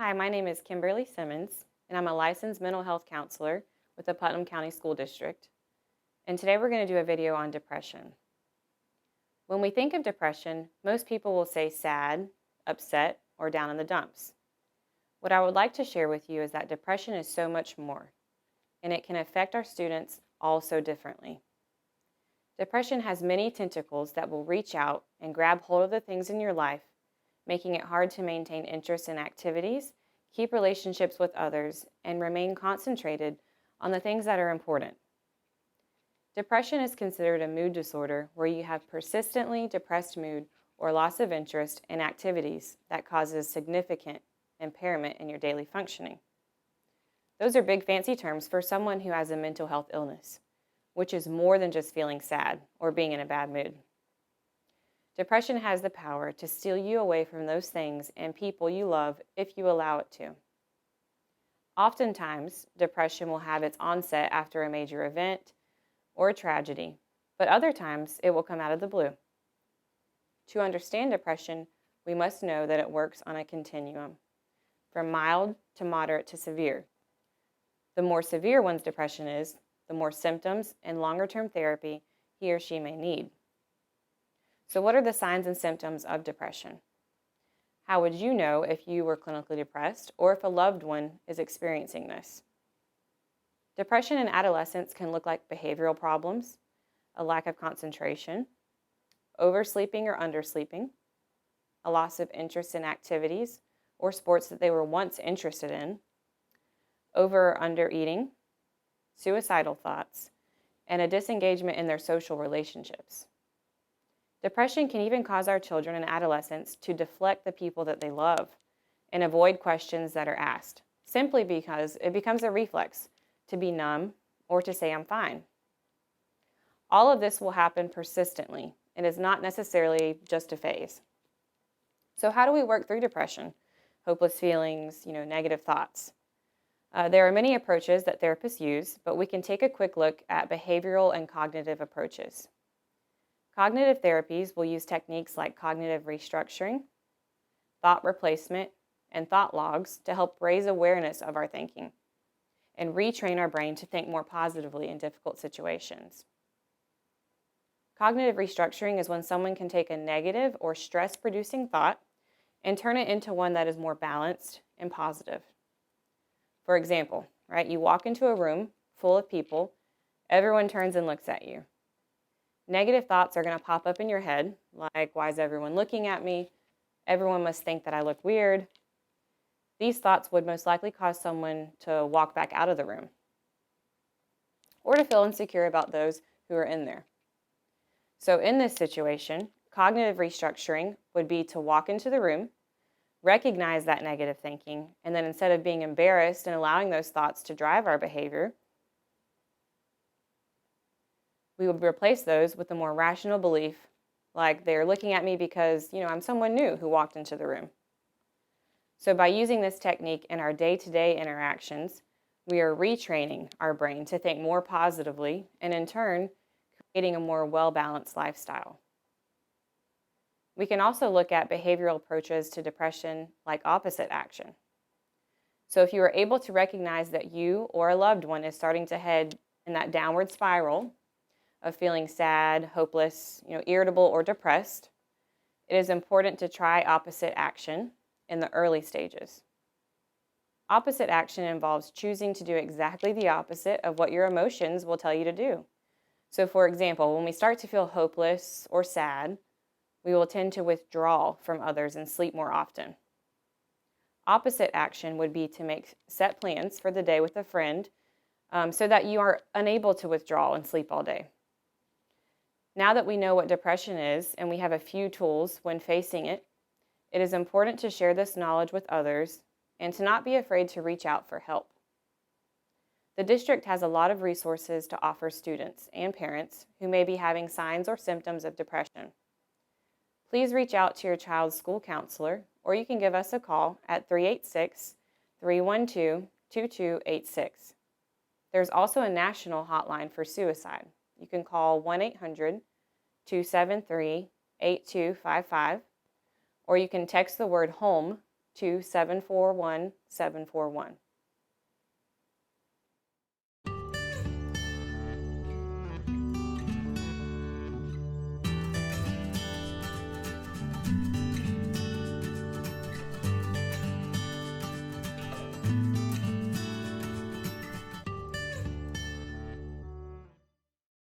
Hi, my name is Kimberly Simmons, and I'm a licensed mental health counselor with the Putnam County School District. And today we're going to do a video on depression. When we think of depression, most people will say sad, upset, or down in the dumps. What I would like to share with you is that depression is so much more, and it can affect our students all so differently. Depression has many tentacles that will reach out and grab hold of the things in your life, making it hard to maintain interest in activities, keep relationships with others, and remain concentrated on the things that are important. Depression is considered a mood disorder where you have persistently depressed mood or loss of interest in activities that causes significant impairment in your daily functioning. Those are big fancy terms for someone who has a mental health illness, which is more than just feeling sad or being in a bad mood. Depression has the power to steal you away from those things and people you love if you allow it to. Oftentimes, depression will have its onset after a major event or a tragedy, but other times it will come out of the blue. To understand depression, we must know that it works on a continuum, from mild to moderate to severe. The more severe one's depression is, the more symptoms and longer-term therapy he or she may need. So what are the signs and symptoms of depression? How would you know if you were clinically depressed or if a loved one is experiencing this? Depression in adolescence can look like behavioral problems, a lack of concentration, oversleeping or undersleeping, a loss of interest in activities or sports that they were once interested in, over or under eating, suicidal thoughts, and a disengagement in their social relationships. Depression can even cause our children and adolescents to deflect the people that they love and avoid questions that are asked, simply because it becomes a reflex to be numb or to say, "I'm fine." All of this will happen persistently and is not necessarily just a phase. So how do we work through depression, hopeless feelings, negative thoughts? There are many approaches that therapists use, but we can take a quick look at behavioral and cognitive approaches. Cognitive therapies will use techniques like cognitive restructuring, thought replacement, and thought logs to help raise awareness of our thinking and retrain our brain to think more positively in difficult situations. Cognitive restructuring is when someone can take a negative or stress-producing thought and turn it into one that is more balanced and positive. For example, you walk into a room full of people, everyone turns and looks at you. Negative thoughts are going to pop up in your head, like, why is everyone looking at me? Everyone must think that I look weird. These thoughts would most likely cause someone to walk back out of the room or to feel insecure about those who are in there. So in this situation, cognitive restructuring would be to walk into the room, recognize that negative thinking, and then instead of being embarrassed and allowing those thoughts to drive our behavior, we would replace those with a more rational belief, like they're looking at me because, I'm someone new who walked into the room. So by using this technique in our day-to-day interactions, we are retraining our brain to think more positively and in turn, creating a more well-balanced lifestyle. We can also look at behavioral approaches to depression like opposite action. So if you are able to recognize that you or a loved one is starting to head in that downward spiral of feeling sad, hopeless, irritable, or depressed, it is important to try opposite action in the early stages. Opposite action involves choosing to do exactly the opposite of what your emotions will tell you to do. So for example, when we start to feel hopeless or sad, we will tend to withdraw from others and sleep more often. Opposite action would be to make set plans for the day with a friend so that you are unable to withdraw and sleep all day. Now that we know what depression is and we have a few tools when facing it, it is important to share this knowledge with others and to not be afraid to reach out for help. The district has a lot of resources to offer students and parents who may be having signs or symptoms of depression. Please reach out to your child's school counselor, or you can give us a call at 386-312-2286. There's also a national hotline for suicide. You can call 1-800-273-8255, or you can text the word HOME to 741-741.